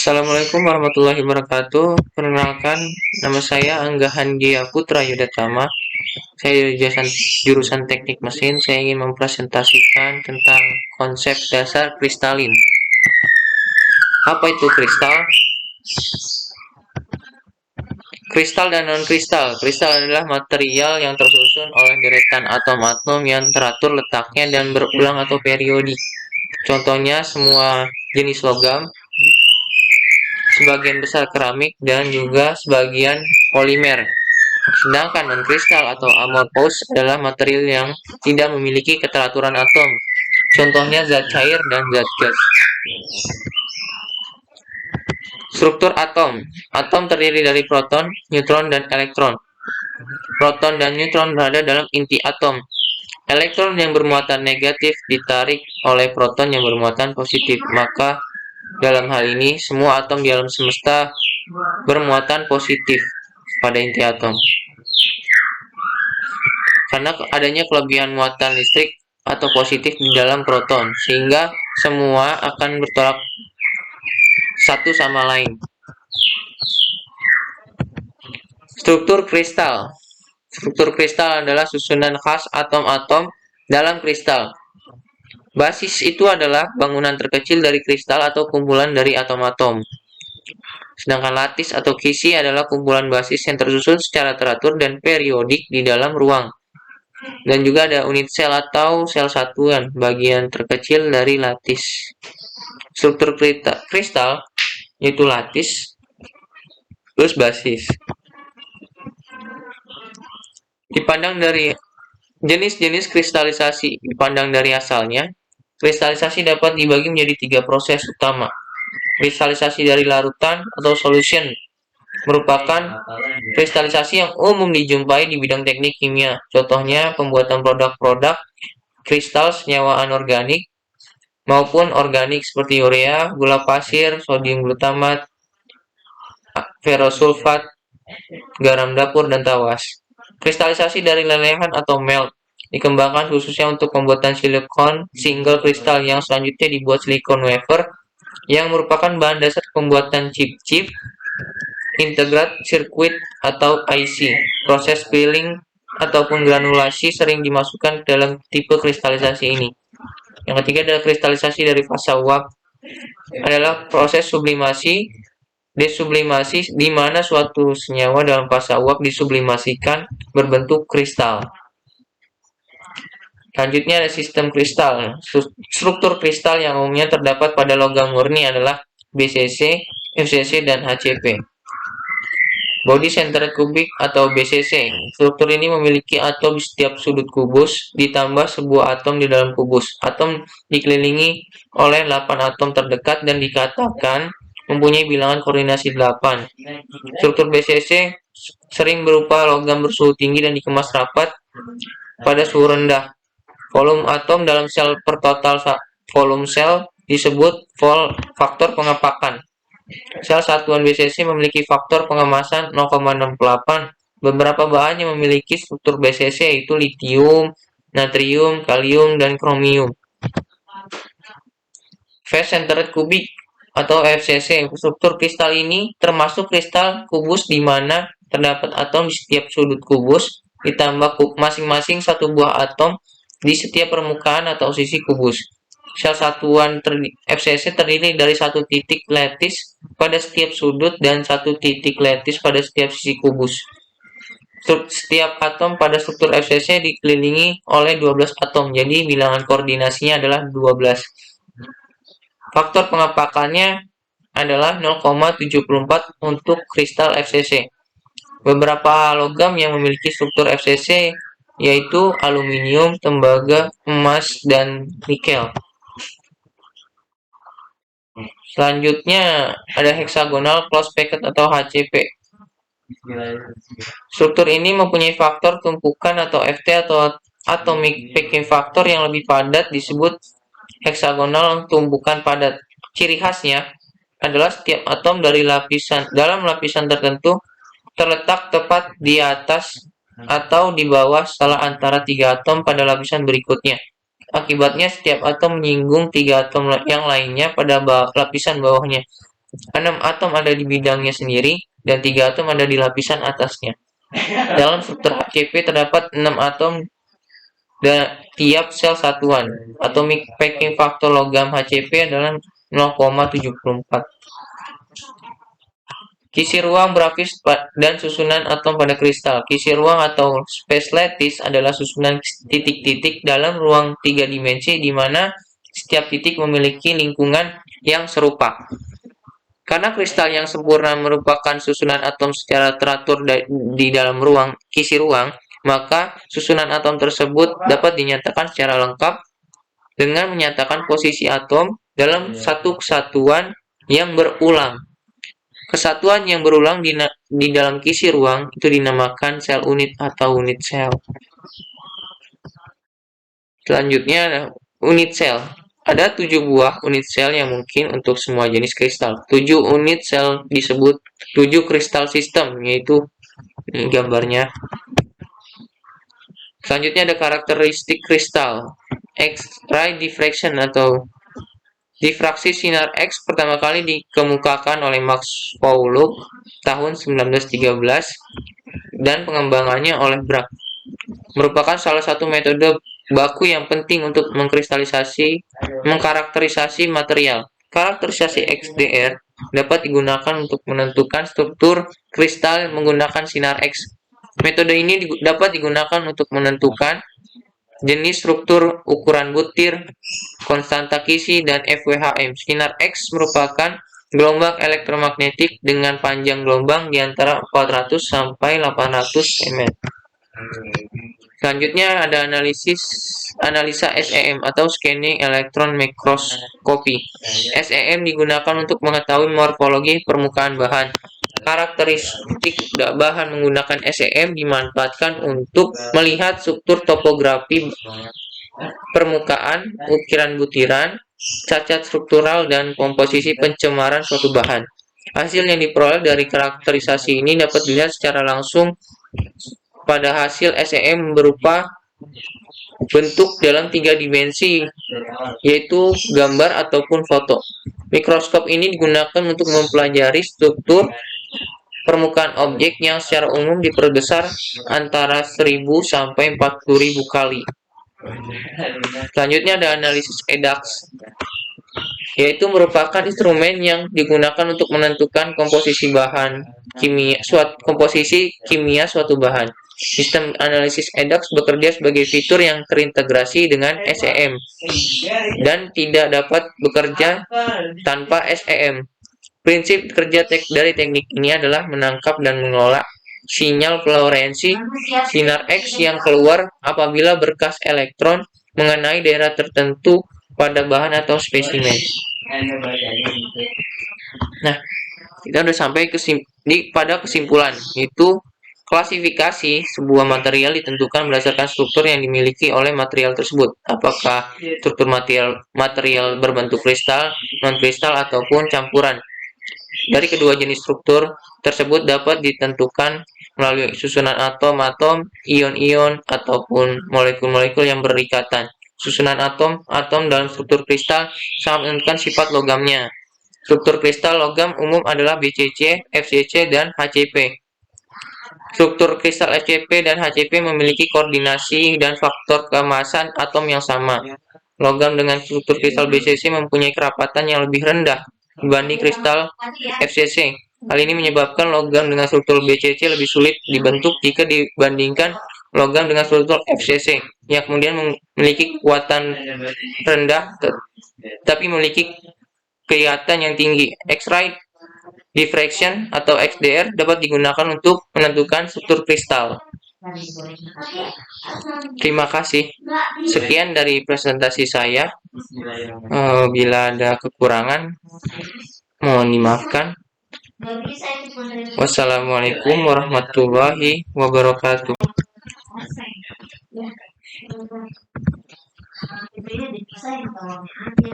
Assalamualaikum warahmatullahi wabarakatuh. Perkenalkan, nama saya Angga Handia Putra Yudatama. Saya dari jurusan Teknik Mesin. Saya ingin mempresentasikan tentang konsep dasar kristalin. Apa itu kristal? Kristal dan non-kristal. Kristal adalah material yang tersusun oleh deretan atom-atom yang teratur letaknya dan berulang atau periodik. Contohnya semua jenis logam, sebagian besar keramik, dan juga sebagian polimer. Sedangkan non-kristal atau amorphous adalah material yang tidak memiliki keteraturan atom. Contohnya zat cair dan zat gas. Struktur atom. Atom terdiri dari proton, neutron, dan elektron. Proton dan neutron berada dalam inti atom. Elektron yang bermuatan negatif ditarik oleh proton yang bermuatan positif. Maka dalam hal ini, semua atom di alam semesta bermuatan positif pada inti atom. Karena adanya kelebihan muatan listrik atau positif di dalam proton, sehingga semua akan bertolak satu sama lain. Struktur kristal. Struktur kristal adalah susunan khas atom-atom dalam kristal. Basis itu adalah bangunan terkecil dari kristal atau kumpulan dari atom-atom. Sedangkan lattis atau kisi adalah kumpulan basis yang tersusun secara teratur dan periodik di dalam ruang. Dan juga ada unit sel atau sel satuan, bagian terkecil dari lattis. Struktur kristal yaitu lattis plus basis. Dipandang dari jenis-jenis kristalisasi, dipandang dari asalnya, kristalisasi dapat dibagi menjadi 3 proses utama. Kristalisasi dari larutan atau solution merupakan kristalisasi yang umum dijumpai di bidang teknik kimia. Contohnya pembuatan produk-produk kristal senyawa anorganik maupun organik seperti urea, gula pasir, sodium glutamat, ferrosulfat, garam dapur, dan tawas. Kristalisasi dari lelehan atau melt dikembangkan khususnya untuk pembuatan silikon single kristal yang selanjutnya dibuat silikon wafer yang merupakan bahan dasar pembuatan chip-chip, integrat sirkuit atau IC. Proses peeling ataupun granulasi sering dimasukkan ke dalam tipe kristalisasi ini. Yang ketiga adalah kristalisasi dari fasa uap, adalah proses sublimasi, desublimasi, di mana suatu senyawa dalam fasa uap disublimasikan berbentuk kristal. Selanjutnya ada sistem kristal. Struktur kristal yang umumnya terdapat pada logam murni adalah BCC, FCC, dan HCP. Body Centered Cubic atau BCC. Struktur ini memiliki atom di setiap sudut kubus, ditambah sebuah atom di dalam kubus. Atom dikelilingi oleh 8 atom terdekat dan dikatakan mempunyai bilangan koordinasi 8. Struktur BCC sering berupa logam bersuhu tinggi dan dikemas rapat pada suhu rendah. Volume atom dalam sel per total volume sel disebut faktor pengepakan. Sel satuan BCC memiliki faktor pengemasan 0,68. Beberapa bahan yang memiliki struktur BCC yaitu litium, natrium, kalium, dan kromium. Face Centered Cubic atau FCC. Struktur kristal ini termasuk kristal kubus di mana terdapat atom di setiap sudut kubus, ditambah masing-masing satu buah atom di setiap permukaan atau sisi kubus. Sel satuan FCC terdiri dari satu titik lattice pada setiap sudut dan satu titik lattice pada setiap sisi kubus. Setiap atom pada struktur FCC dikelilingi oleh 12 atom, jadi bilangan koordinasinya adalah 12. Faktor pengepakannya adalah 0,74 untuk kristal FCC. Beberapa logam yang memiliki struktur FCC yaitu aluminium, tembaga, emas, dan nikel. Selanjutnya ada hexagonal close packed atau HCP. Struktur ini mempunyai faktor tumpukan atau FT atau atomic packing factor yang lebih padat, disebut hexagonal tumpukan padat. Ciri khasnya adalah setiap atom dalam lapisan tertentu terletak tepat di atas atau di bawah salah antara 3 atom pada lapisan berikutnya. Akibatnya setiap atom menyinggung 3 atom yang lainnya pada lapisan bawahnya. 6 atom ada di bidangnya sendiri, dan 3 atom ada di lapisan atasnya. Dalam struktur HCP terdapat 6 atom dan tiap sel satuan. Atomic packing factor logam HCP adalah 0,74. Kisi ruang grafis dan susunan atom pada kristal. Kisi ruang atau space lattice adalah susunan titik-titik dalam ruang 3 dimensi di mana setiap titik memiliki lingkungan yang serupa. Karena kristal yang sempurna merupakan susunan atom secara teratur di dalam ruang kisi ruang, maka susunan atom tersebut dapat dinyatakan secara lengkap dengan menyatakan posisi atom dalam satu kesatuan yang berulang. Kesatuan yang berulang di dalam kisi ruang itu dinamakan sel unit atau unit sel. Selanjutnya, unit sel. Ada 7 buah unit sel yang mungkin untuk semua jenis kristal. 7 unit sel disebut 7 kristal sistem, yaitu ini gambarnya. Selanjutnya ada karakteristik kristal. X-ray diffraction atau difraksi sinar X pertama kali dikemukakan oleh Max Pauluk tahun 1913 dan pengembangannya oleh Bragg. Merupakan salah satu metode baku yang penting untuk mengkarakterisasi material. Karakterisasi XDR dapat digunakan untuk menentukan struktur kristal menggunakan sinar X. Metode ini dapat digunakan untuk menentukan jenis struktur, ukuran butir, konstanta kisi, dan FWHM. Sinar X merupakan gelombang elektromagnetik dengan panjang gelombang di antara 400 sampai 800 mm. Selanjutnya ada analisa SEM atau Scanning Electron Microscopy. SEM digunakan untuk mengetahui morfologi permukaan bahan. Karakteristik bahan menggunakan SEM dimanfaatkan untuk melihat struktur topografi permukaan, ukiran butiran, cacat struktural, dan komposisi pencemaran suatu bahan. Hasil yang diperoleh dari karakterisasi ini dapat dilihat secara langsung pada hasil SEM berupa bentuk dalam 3 dimensi, yaitu gambar ataupun foto. Mikroskop ini digunakan untuk mempelajari struktur permukaan objek yang secara umum diperbesar antara 1000 sampai 40.000 kali. Selanjutnya ada analisis EDAX, yaitu merupakan instrumen yang digunakan untuk menentukan komposisi kimia suatu bahan. Sistem analisis EDAX bekerja sebagai fitur yang terintegrasi dengan SEM dan tidak dapat bekerja tanpa SEM. Prinsip kerja dari teknik ini adalah menangkap dan mengelola sinyal fluoresensi sinar X yang keluar apabila berkas elektron mengenai daerah tertentu pada bahan atau spesimen. Nah, kita sudah sampai pada kesimpulan, yaitu klasifikasi sebuah material ditentukan berdasarkan struktur yang dimiliki oleh material tersebut. Apakah struktur material berbentuk kristal, non-kristal, ataupun campuran. Dari kedua jenis struktur tersebut dapat ditentukan melalui susunan atom-atom, ion-ion, ataupun molekul-molekul yang berikatan. Susunan atom dalam struktur kristal sangat menentukan sifat logamnya. Struktur kristal logam umum adalah BCC, FCC, dan HCP. Struktur kristal FCP dan HCP memiliki koordinasi dan faktor kemasan atom yang sama. Logam dengan struktur kristal BCC mempunyai kerapatan yang lebih rendah dibanding kristal FCC. Hal ini menyebabkan logam dengan struktur BCC lebih sulit dibentuk jika dibandingkan logam dengan struktur FCC, yang kemudian memiliki kekuatan rendah tapi memiliki kelihatan yang tinggi. X-ray diffraction atau XDR dapat digunakan untuk menentukan struktur kristal. Terima kasih. Sekian dari presentasi saya. Bila ada kekurangan, mohon dimaafkan. Wassalamualaikum warahmatullahi wabarakatuh.